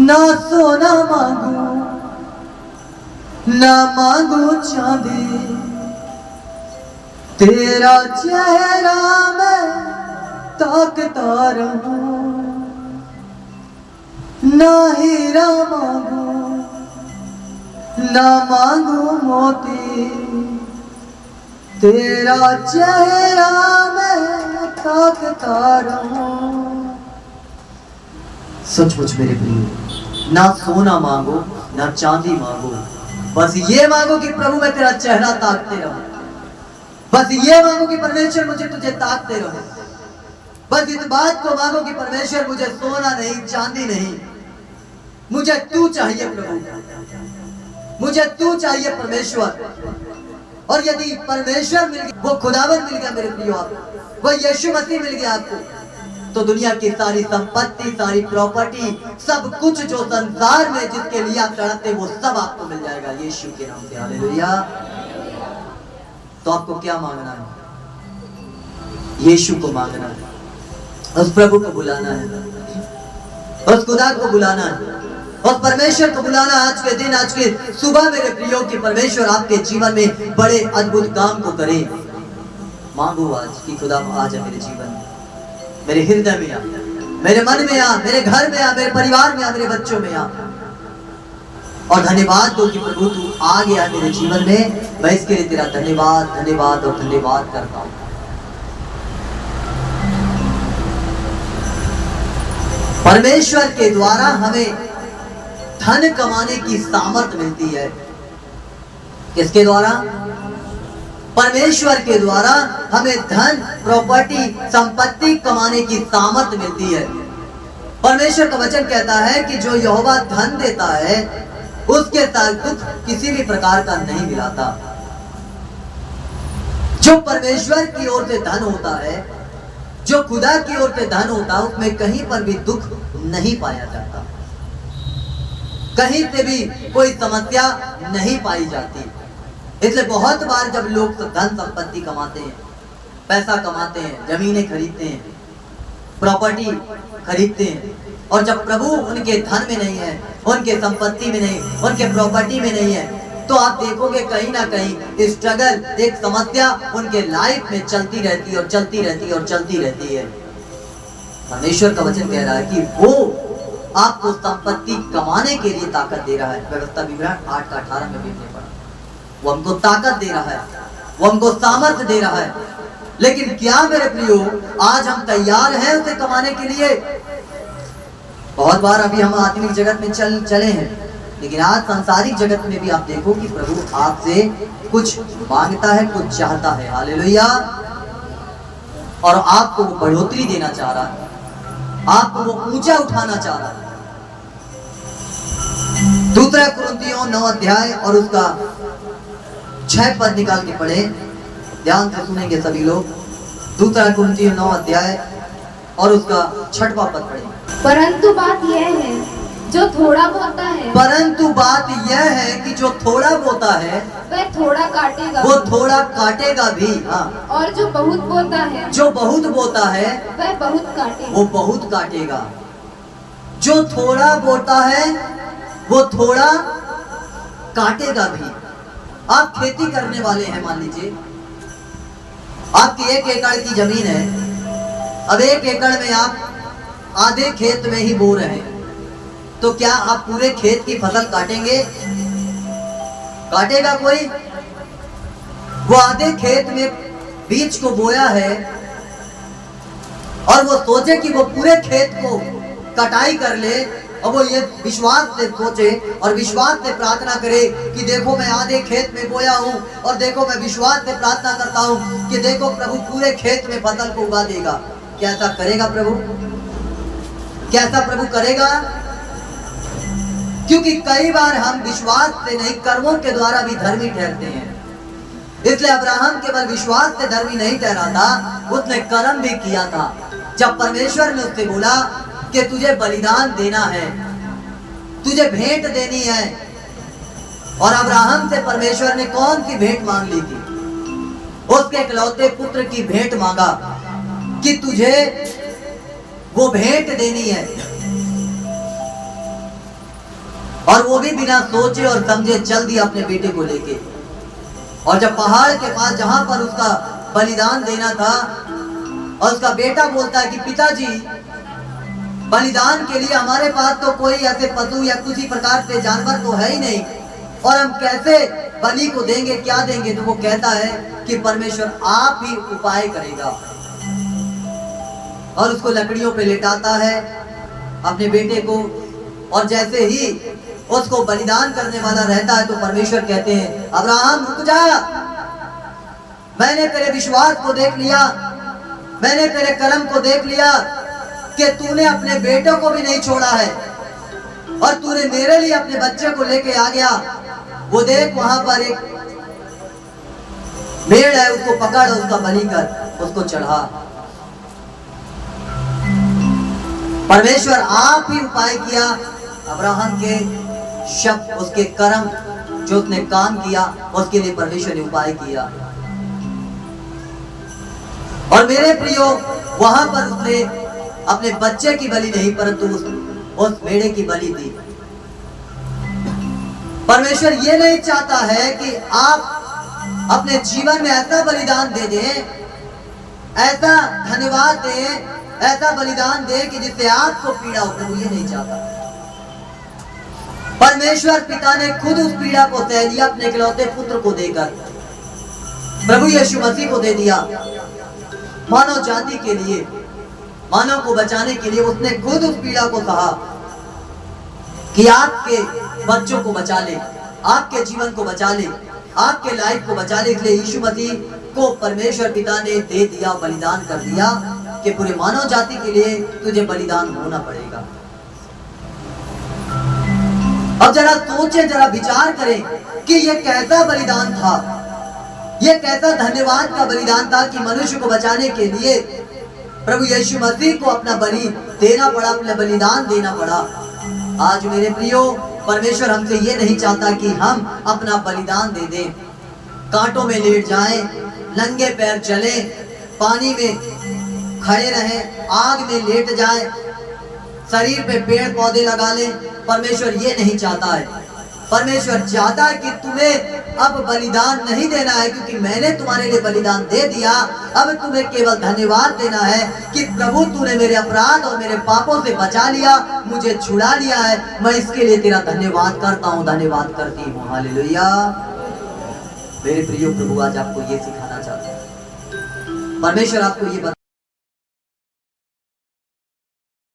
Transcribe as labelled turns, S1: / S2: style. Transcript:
S1: ना सोना मांगू ना मांगू चांदी, तेरा चेहरा मैं ताकता रहूं। ना हीरा मांगू ना मांगू मोती, तेरा चेहरा मैं ताकता रहूं। सचमुच मेरे प्रिय, ना सोना मांगो ना चांदी मांगो, बस ये मांगो कि प्रभु मैं तेरा चेहरा ताकते रहूं। बस ये मांगो कि परमेश्वर मुझे तुझे ताकते रहो। बस इस बात को मांगो कि परमेश्वर मुझे सोना नहीं चांदी नहीं, मुझे तू चाहिए प्रभु, मुझे तू चाहिए परमेश्वर। और यदि परमेश्वर मिल गया, वो खुदावन मिल गया मेरे प्रियो, आप वो यीशु मसीह मिल गया आपको, तो दुनिया की सारी संपत्ति, सारी प्रॉपर्टी, सब कुछ जो संसार में जिसके लिए आप तड़पते वो सब आपको मिल जाएगा यीशु के नाम से। हालेलुया। तो आपको क्या मांगना है? यीशु को मांगना है, उस प्रभु को बुलाना है, उस खुदा को बुलाना है, उस परमेश्वर को बुलाना। आज के दिन, आज के सुबह मेरे प्रियो की परमेश्वर आपके जीवन में बड़े अद्भुत काम को करे। मांगो आज कि खुदा आज है मेरे जीवन में, मेरे हृदय में आ, मेरे मन में आ, मेरे घर में आ, मेरे परिवार में आ, मेरे बच्चों में आ। और धन्यवाद दो कि प्रभु तू आ गया मेरे जीवन में। मैं इसके लिए तेरा धन्यवाद धन्यवाद और धन्यवाद करता हूं। परमेश्वर के द्वारा हमें धन कमाने की सामर्थ्य मिलती है। किसके द्वारा? परमेश्वर के द्वारा हमें धन, प्रॉपर्टी, संपत्ति कमाने की सामर्थ्य मिलती है। परमेश्वर का वचन कहता है कि जो यहोवा धन देता है उसके साथ दुख किसी भी प्रकार का नहीं मिलाता। जो परमेश्वर की ओर से धन होता है, जो खुदा की ओर से धन होता है, उसमें कहीं पर भी दुख नहीं पाया जाता, कहीं से भी कोई समस्या नहीं पाई जाती। इसलिए बहुत बार जब लोग धन संपत्ति कमाते हैं, पैसा कमाते हैं, जमीनें खरीदते हैं, प्रॉपर्टी खरीदते हैं, और जब प्रभु उनके धन में नहीं है, उनके संपत्ति में नहीं, उनके प्रॉपर्टी में नहीं है, तो आप देखोगे कहीं ना कहीं स्ट्रगल, एक समस्या उनके लाइफ में चलती रहती है और चलती रहती है और चलती रहती है। परमेश्वर का वचन कह रहा है कि वो आपको संपत्ति कमाने के लिए ताकत दे रहा है। व्यवस्था विवरण 8:18 में देखने पड़ा, वो हमको ताकत दे रहा है, वो हमको सामर्थ्य दे रहा है। लेकिन क्या मेरे प्रियो आज हम तैयार हैं उसे कमाने के लिए? बहुत बार अभी हम आत्मिक जगत में चले हैं, लेकिन आज सांसारिक जगत में भी आप देखो कि प्रभु आपसे कुछ मांगता है, कुछ चाहता है। हालेलुया। और आपको वो बढ़ोतरी देना चाह रहा है, आपको वो ऊंचा उठाना चाह रहा है। 2 कुरिन्थियों 9 अध्याय और उसका 6 पद निकाल के पढ़े, ध्यान से सुनेंगे सभी लोग। 2 कुरिन्थियों 9 अध्याय और उसका 6वां पद पढ़े।
S2: परंतु बात यह है जो थोड़ा बोता है,
S1: परंतु बात यह है कि जो थोड़ा बोता है
S2: वह थोड़ा काटेगा,
S1: वो थोड़ा काटेगा भी। हाँ।
S2: और जो बहुत बोता है,
S1: जो बहुत बोता है
S2: वह बहुत काटेगा,
S1: वो बहुत काटेगा। जो थोड़ा बोता है वो थोड़ा काटेगा भी। आप खेती करने वाले हैं, मान लीजिए आपकी 1 एकड़ की जमीन है। अब 1 एकड़ में आप आधे खेत में ही बो रहे हैं, तो क्या आप पूरे खेत की फसल काटेंगे? काटेगा कोई? वो आधे खेत में बीज को बोया है और वो सोचे कि वो पूरे खेत को कटाई कर ले, और वो ये विश्वास से सोचे और विश्वास से प्रार्थना करे कि देखो मैं आधे खेत में बोया हूँ, और देखो मैं विश्वास से प्रार्थना करता हूँ कि देखो प्रभु पूरे खेत में फसल को उगा देगा। क्या ऐसा करेगा प्रभु? क्या ऐसा प्रभु करेगा? क्योंकि कई बार हम विश्वास से नहीं, कर्मों के द्वारा भी धर्मी ठहरते हैं। इसलिए अब्राहम केवल विश्वास से धर्मी नहीं ठहरा था, उसने कर्म भी किया था। जब परमेश्वर ने उससे बोला कि तुझे बलिदान देना है, तुझे भेंट देनी है, और अब्राहम से परमेश्वर ने कौन सी भेंट मांग ली थी? उसके इकलौते पुत्र की भेंट मांगा कि तुझे वो भेंट देनी है। और वो भी बिना सोचे और समझे चल दिया अपने बेटे को लेके। और जब पहाड़ के पास जहां पर उसका बलिदान देना था, और उसका बेटा बोलता है कि पिताजी, बलिदान के लिए हमारे पास तो कोई ऐसे पशु या किसी प्रकार से जानवर तो है ही नहीं, और हम कैसे बलि को देंगे, क्या देंगे? तो वो कहता है कि परमेश्वर आप ही उपाय करेगा। और उसको लकड़ियों पे लेटाता है अपने बेटे को, और जैसे ही उसको बलिदान करने वाला रहता है तो परमेश्वर कहते हैं, अब्राहम रुक जा, मैंने तेरे विश्वास को देख लिया, मैंने तेरे कर्म को देख लिया कि तूने अपने बेटों को भी नहीं छोड़ा है, और तूने मेरे लिए अपने बच्चे को लेके आ गया। वो देख वहां पर एक भेड़ है, उसको पकड़, उसका बलि कर, उसको चढ़ा। परमेश्वर आप ही उपाय किया। अब्राहम के शब्द, उसके कर्म, जो उसने काम किया, उसके लिए परमेश्वर ने उपाय किया। और मेरे प्रियो, वहां पर उसने अपने बच्चे की बलि नहीं, परंतु उस भेड़े की बलि दी। परमेश्वर ये नहीं चाहता है कि आप अपने जीवन में ऐसा बलिदान दे दें, ऐसा धन्यवाद दें, ऐसा बलिदान दें कि जिससे आपको पीड़ा हो। प्रभु ये नहीं चाहता। परमेश्वर पिता ने खुद उस पीड़ा को सह लिया, अपने इकलौते पुत्र को देकर, प्रभु यीशु मसीह को दे दिया। मानव जाति के लिए, मानव को बचाने के लिए उसने खुद उस पीड़ा को सहा कि आपके बच्चों को बचा ले, आपके जीवन को बचा ले, आपके लाइफ को बचा ले। इसलिए यीशु मसीह को परमेश्वर पिता ने दे दिया, बलिदान कर दिया कि पूरे मानव जाति के लिए तुझे बलिदान होना पड़ेगा। अब जरा सोचे, जरा विचार करें कि यह कैसा बलिदान था, यह कैसा धन्यवाद का बलिदान था कि मनुष्य को बचाने के लिए प्रभु यीशु मसीह को अपना बलि देना पड़ा, अपना बलिदान देना पड़ा। आज मेरे प्रियो, परमेश्वर हमसे ये नहीं चाहता कि हम अपना बलिदान दे दें, कांटों में लेट जाएं, नंगे पैर चलें, पानी में खड़े रहें, आग में लेट जाएं, शरीर पे पेड़ पौधे लगा लें। परमेश्वर ये नहीं चाहता है। परमेश्वर चाहता है कि तुम्हें अब बलिदान नहीं देना है, क्योंकि मैंने तुम्हारे लिए बलिदान दे दिया। अब तुम्हें केवल धन्यवाद देना है कि प्रभु तूने मेरे अपराध और मेरे पापों से बचा लिया, मुझे छुड़ा लिया है। मैं इसके लिए तेरा धन्यवाद करता हूँ, धन्यवाद करती हूँ। हालेलुया। मेरे प्रिय प्रभु आज आपको ये सिखाना चाहता है। परमेश्वर आपको ये